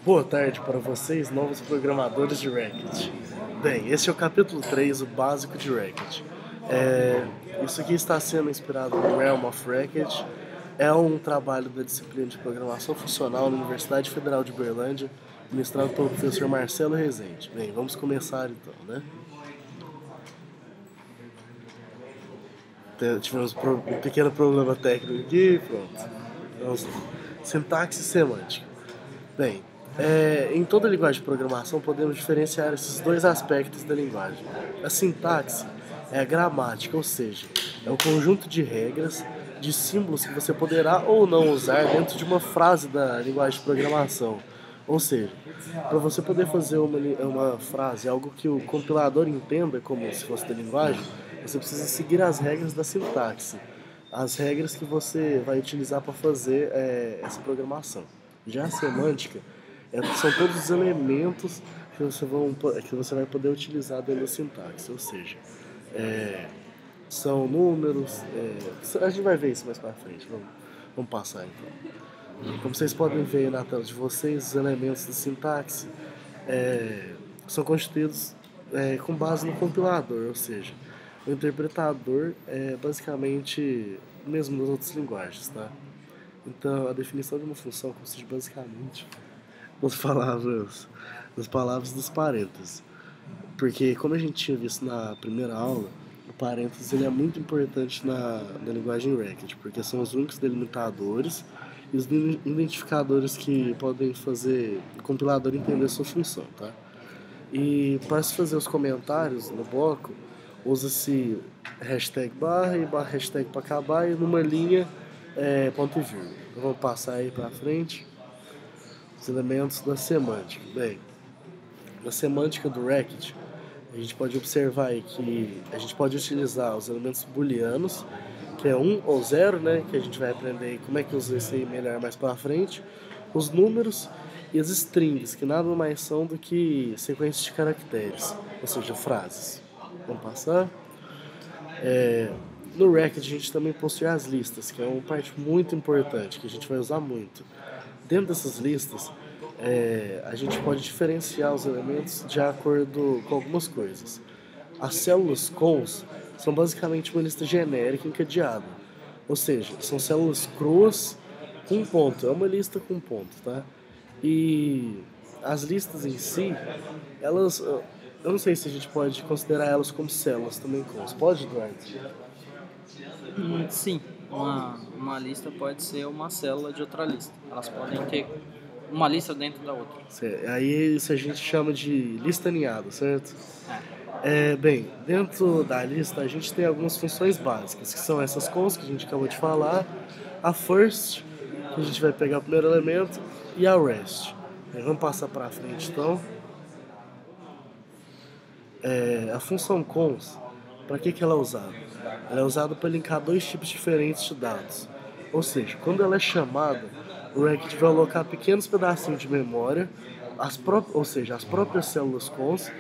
Boa tarde para vocês, novos programadores de Racket. Bem, esse é o capítulo 3, o básico de Racket. Isso aqui está sendo inspirado no Realm of Racket. É um trabalho da disciplina de programação funcional na Universidade Federal de Uberlândia, ministrado pelo professor Marcelo Rezende. Bem, vamos começar então, né? Tivemos um pequeno problema técnico aqui, pronto. Vamos lá. Sintaxe semântica. Bem, em toda linguagem de programação podemos diferenciar esses dois aspectos da linguagem. A sintaxe é a gramática, ou seja, é um conjunto de regras, de símbolos que você poderá ou não usar dentro de uma frase da linguagem de programação. Ou seja, para você poder fazer uma frase, algo que o compilador entenda como se fosse da linguagem, você precisa seguir as regras da sintaxe, as regras que você vai utilizar para fazer essa programação. Já a semântica são todos os elementos que você vai poder utilizar dentro da sintaxe, ou seja, são números, a gente vai ver isso mais para frente, vamos passar então. Como vocês podem ver na tela de vocês, os elementos da sintaxe são constituídos com base no compilador, ou seja, o interpretador é basicamente o mesmo nas outras linguagens, tá? Então, a definição de uma função consiste basicamente nas palavras dos parênteses. Porque, como a gente tinha visto na primeira aula, o parênteses ele é muito importante na linguagem Racket, porque são os únicos delimitadores e os identificadores que podem fazer o compilador entender sua função, tá? E para se fazer os comentários no bloco, usa-se hashtag barra e barra hashtag para acabar e numa linha ponto e vírgula. Então, vamos passar aí para frente os elementos da semântica. Bem, na semântica do Racket, a gente pode observar aí que a gente pode utilizar os elementos booleanos, que é 1 ou 0, né, que a gente vai aprender como é que usa isso aí melhor mais para frente, os números e as strings, que nada mais são do que sequências de caracteres, ou seja, frases. Vamos passar. No Racket a gente também possui as listas, que é uma parte muito importante, que a gente vai usar muito. Dentro dessas listas, a gente pode diferenciar os elementos de acordo com algumas coisas. As células cons são basicamente uma lista genérica encadeada, ou seja, são células cruas com ponto, é uma lista com ponto, tá? E as listas em si, elas, eu não sei se a gente pode considerar elas como células também cons. Pode, Eduardo? Sim, uma lista pode ser uma célula de outra lista. Elas podem ter uma lista dentro da outra. Certo. Aí isso a gente chama de lista aninhada, certo? Bem, dentro da lista a gente tem algumas funções básicas, que são essas cons que a gente acabou de falar, a first, que a gente vai pegar o primeiro elemento, e a rest. Vamos passar para frente então. A função cons, para que ela é usada? Ela é usada para linkar dois tipos diferentes de dados. Ou seja, quando ela é chamada, o Racket vai alocar pequenos pedacinhos de memória, as próprias células cons,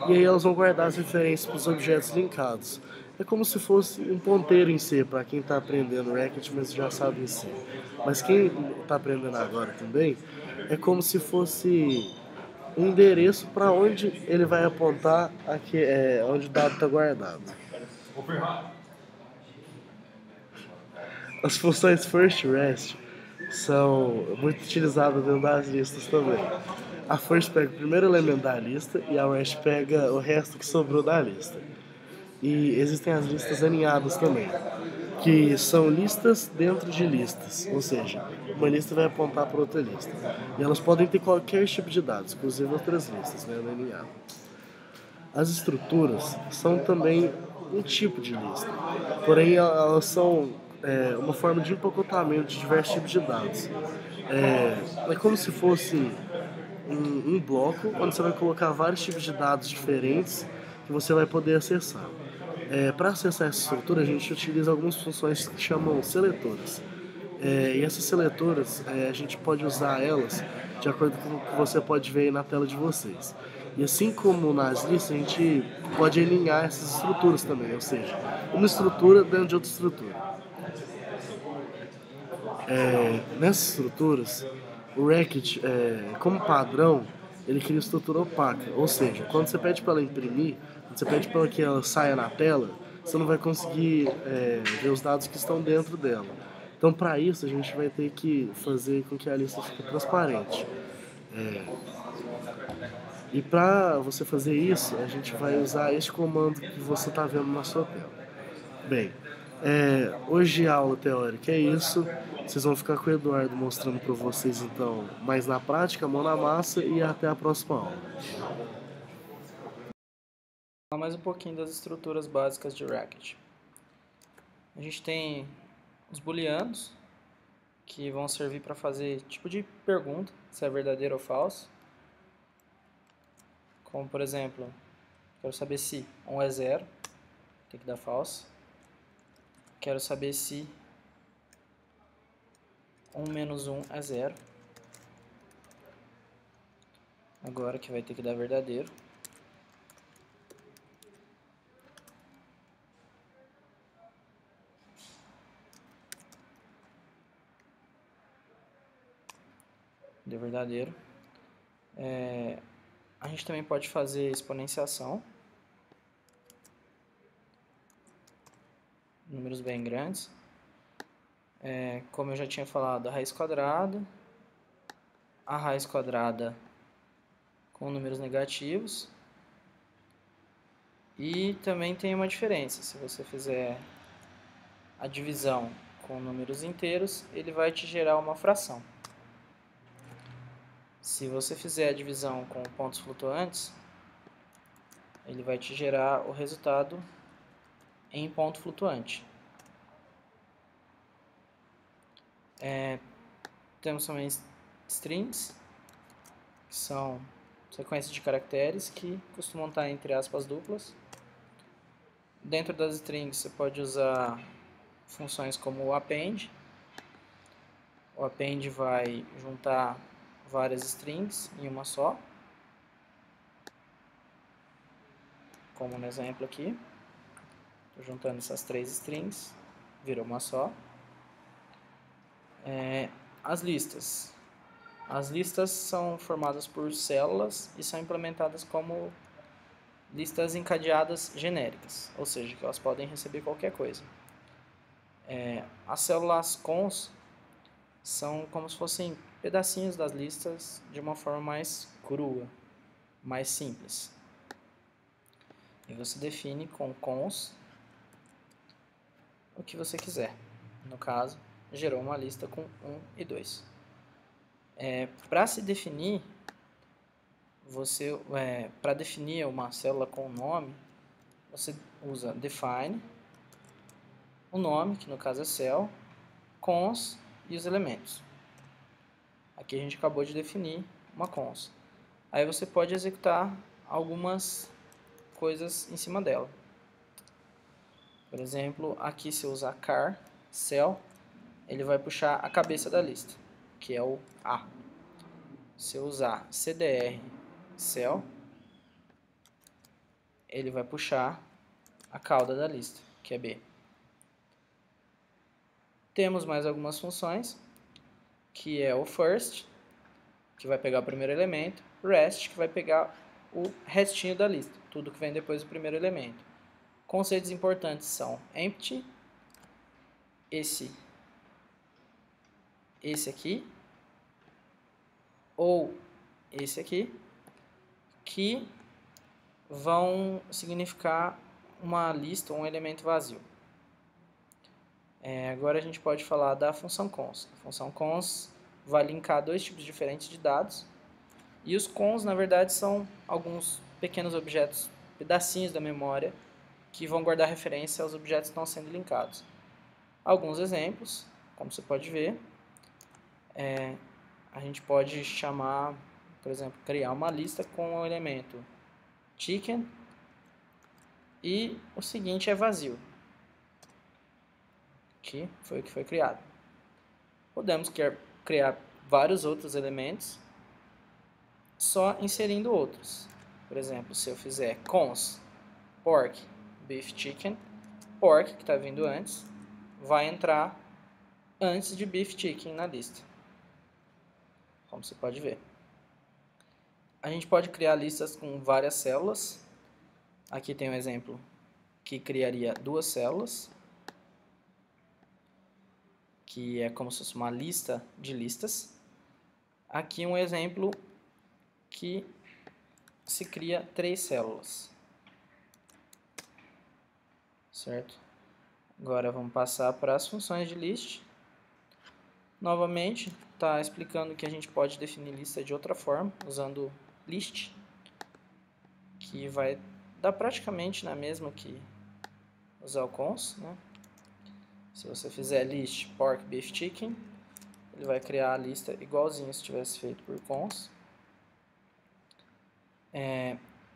e aí elas vão guardar as referências para os objetos linkados. É como se fosse um ponteiro em C, para quem está aprendendo Racket, mas já sabe em C. Mas quem está aprendendo agora também, é como se fosse um endereço para onde ele vai apontar aqui, onde o dado está guardado. As funções first e rest são muito utilizadas dentro das listas também. A first pega o primeiro elemento da lista e a rest pega o resto que sobrou da lista. E existem as listas aninhadas também, que são listas dentro de listas, ou seja, uma lista vai apontar para outra lista. E elas podem ter qualquer tipo de dados, inclusive outras listas, né, aninhada. As estruturas são também um tipo de lista, porém elas são uma forma de empacotamento de diversos tipos de dados. É como se fosse um bloco onde você vai colocar vários tipos de dados diferentes que você vai poder acessar. Para acessar essa estrutura, a gente utiliza algumas funções que chamam seletoras. E essas seletoras, a gente pode usar elas de acordo com o que você pode ver aí na tela de vocês. E assim como nas listas, a gente pode alinhar essas estruturas também, ou seja, uma estrutura dentro de outra estrutura. Nessas estruturas, O Racket, como padrão, ele cria estrutura opaca. Ou seja, quando você pede para ela imprimir, quando você pede para que ela saia na tela, você não vai conseguir ver os dados que estão dentro dela. Então, para isso, a gente vai ter que fazer com que a lista fique transparente. E para você fazer isso, a gente vai usar este comando que você está vendo na sua tela. Bem, hoje a aula teórica é isso. Vocês vão ficar com o Eduardo mostrando para vocês, então, mais na prática, mão na massa, e até a próxima aula. Falar mais um pouquinho das estruturas básicas de Racket. A gente tem os booleanos, que vão servir para fazer tipo de pergunta, se é verdadeiro ou falso. Como, por exemplo, quero saber se 1 é 0, tem que dar false. Quero saber se 1 menos 1 é 0. Agora que vai ter que dar verdadeiro. Deu verdadeiro. A gente também pode fazer exponenciação. Números bem grandes. Como eu já tinha falado, a raiz quadrada com números negativos. E também tem uma diferença, se você fizer a divisão com números inteiros, ele vai te gerar uma fração. Se você fizer a divisão com pontos flutuantes, ele vai te gerar o resultado em ponto flutuante. Temos também strings, que são sequências de caracteres que costumam estar entre aspas duplas. Dentro das strings você pode usar funções como o append. O append vai juntar várias strings em uma só, como no exemplo aqui. Estou juntando essas 3 strings, virou uma só. As listas. As listas são formadas por células e são implementadas como listas encadeadas genéricas, ou seja, que elas podem receber qualquer coisa. As células cons são como se fossem pedacinhos das listas de uma forma mais crua, mais simples. E você define com cons o que você quiser. No caso, gerou uma lista com 1 e 2. Para se definir, para definir uma célula com nome, você usa define, o nome, que no caso é cell, cons e os elementos. Aqui a gente acabou de definir uma cons. Aí você pode executar algumas coisas em cima dela. Por exemplo, aqui se eu usar car, cell, ele vai puxar a cabeça da lista, que é o A. Se eu usar cdr, cell, ele vai puxar a cauda da lista, que é B. Temos mais algumas funções, que é o first, que vai pegar o primeiro elemento, rest, que vai pegar o restinho da lista, tudo que vem depois do primeiro elemento. Conceitos importantes são empty, esse aqui, ou esse aqui, que vão significar uma lista ou um elemento vazio. Agora a gente pode falar da função cons. A função cons vai linkar 2 tipos diferentes de dados, e os cons, na verdade, são alguns pequenos objetos, pedacinhos da memória, que vão guardar referência aos objetos que estão sendo linkados. Alguns exemplos, como você pode ver, a gente pode chamar, por exemplo, criar uma lista com o elemento chicken, e o seguinte é vazio, que foi o que foi criado. Podemos criar vários outros elementos só inserindo outros. Por exemplo, se eu fizer cons pork, beef, chicken, pork, que está vindo antes, vai entrar antes de beef, chicken na lista. como você pode ver. A gente pode criar listas com várias células. Aqui tem um exemplo que criaria 2 células, que é como se fosse uma lista de listas. Aqui um exemplo que se cria 3 células, certo? Agora vamos passar para as funções de list. Novamente, está explicando que a gente pode definir lista de outra forma, usando list, que vai dar praticamente na mesma que usar o cons, né? Se você fizer list pork, beef, chicken, ele vai criar a lista igualzinho se tivesse feito por cons.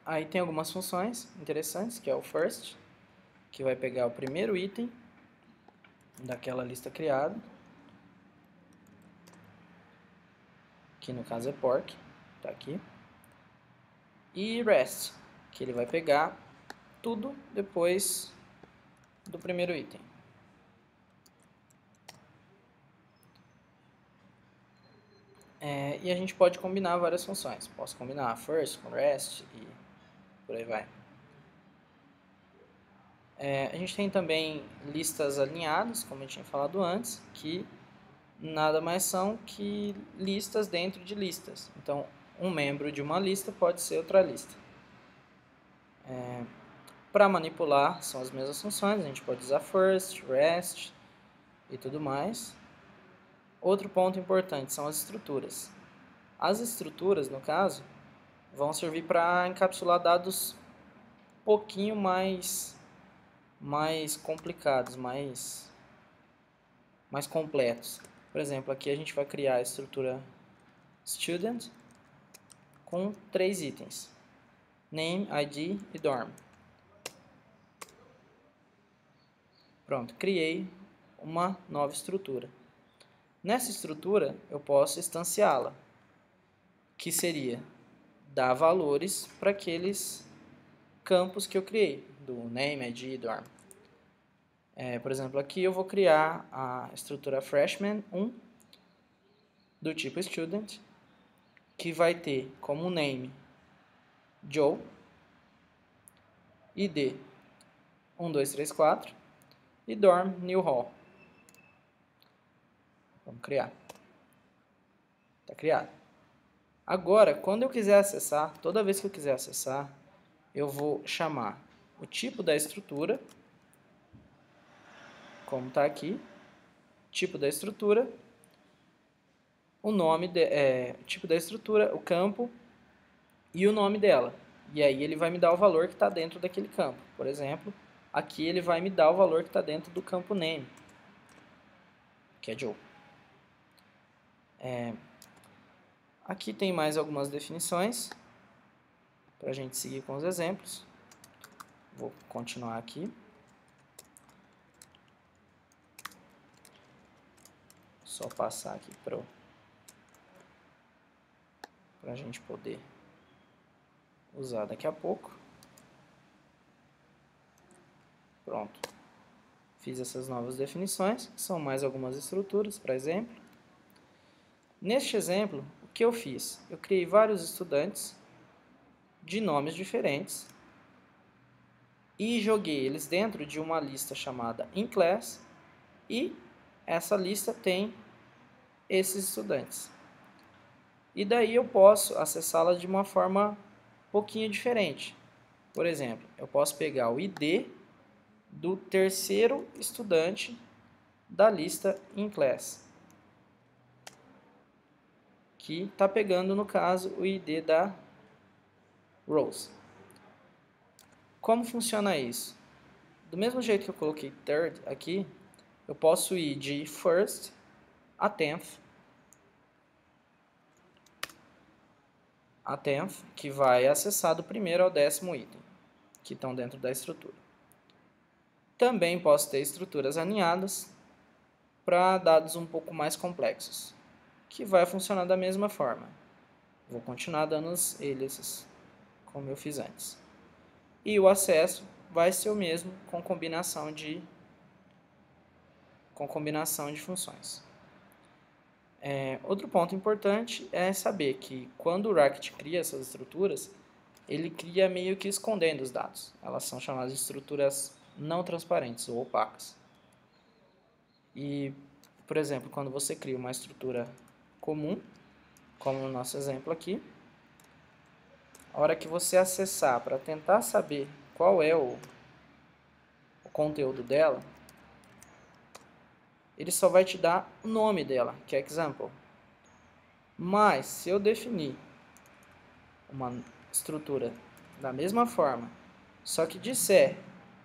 Aí tem algumas funções interessantes, que é o first, que vai pegar o primeiro item daquela lista criada, que no caso é pork, tá aqui. E rest, que ele vai pegar tudo depois do primeiro item. E a gente pode combinar várias funções. Posso combinar first com rest e por aí vai. A gente tem também listas alinhadas, como eu tinha falado antes, que nada mais são que listas dentro de listas. Então, um membro de uma lista pode ser outra lista. Para manipular, são as mesmas funções. A gente pode usar first, rest e tudo mais. Outro ponto importante são as estruturas. As estruturas, no caso, vão servir para encapsular dados um pouquinho mais complicados, mais completos. Por exemplo, aqui a gente vai criar a estrutura student com 3 itens: name, ID e dorm. Pronto, criei uma nova estrutura. Nessa estrutura eu posso instanciá-la, que seria dar valores para aqueles campos que eu criei, do name, ID e dorm. Por exemplo, aqui eu vou criar a estrutura freshman 1 do tipo student, que vai ter como name Joe, ID 1, 2, 3, 4 e dorm new hall. Vamos criar. Está criado. Agora, quando eu quiser acessar, toda vez que eu quiser acessar, eu vou chamar o tipo da estrutura, como está aqui, tipo da estrutura, o nome, tipo da estrutura, o campo e o nome dela. E aí ele vai me dar o valor que está dentro daquele campo. Por exemplo, aqui ele vai me dar o valor que está dentro do campo name, que é Joe. Aqui tem mais algumas definições para a gente seguir com os exemplos. Vou continuar aqui. Só passar aqui para a gente poder usar daqui a pouco. Pronto. Fiz essas novas definições, que são mais algumas estruturas, para exemplo. Neste exemplo, o que eu fiz? Eu criei vários estudantes de nomes diferentes e joguei eles dentro de uma lista chamada inClass, e essa lista tem esses estudantes. E daí eu posso acessá-la de uma forma um pouquinho diferente. Por exemplo, eu posso pegar o ID do terceiro estudante da lista inClass, que está pegando, no caso, o ID da Rose. Como funciona isso? Do mesmo jeito que eu coloquei third aqui, eu posso ir de first a 10th, que vai acessar do primeiro ao 10º item, que estão dentro da estrutura. Também posso ter estruturas alinhadas para dados um pouco mais complexos, que vai funcionar da mesma forma. Vou continuar dando os aliases, como eu fiz antes. E o acesso vai ser o mesmo com combinação de funções. Outro ponto importante é saber que quando o Racket cria essas estruturas, ele cria meio que escondendo os dados. Elas são chamadas de estruturas não transparentes ou opacas. E, por exemplo, quando você cria uma estrutura comum, como no nosso exemplo aqui, a hora que você acessar para tentar saber qual é o conteúdo dela, ele só vai te dar o nome dela, que é example. Mas, se eu definir uma estrutura da mesma forma, só que disser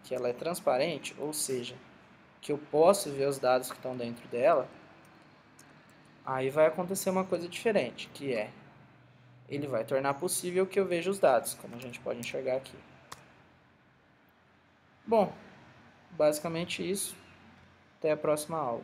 que ela é transparente, ou seja, que eu posso ver os dados que estão dentro dela, aí vai acontecer uma coisa diferente, que é, ele vai tornar possível que eu veja os dados, como a gente pode enxergar aqui. Bom, basicamente isso. Até a próxima aula.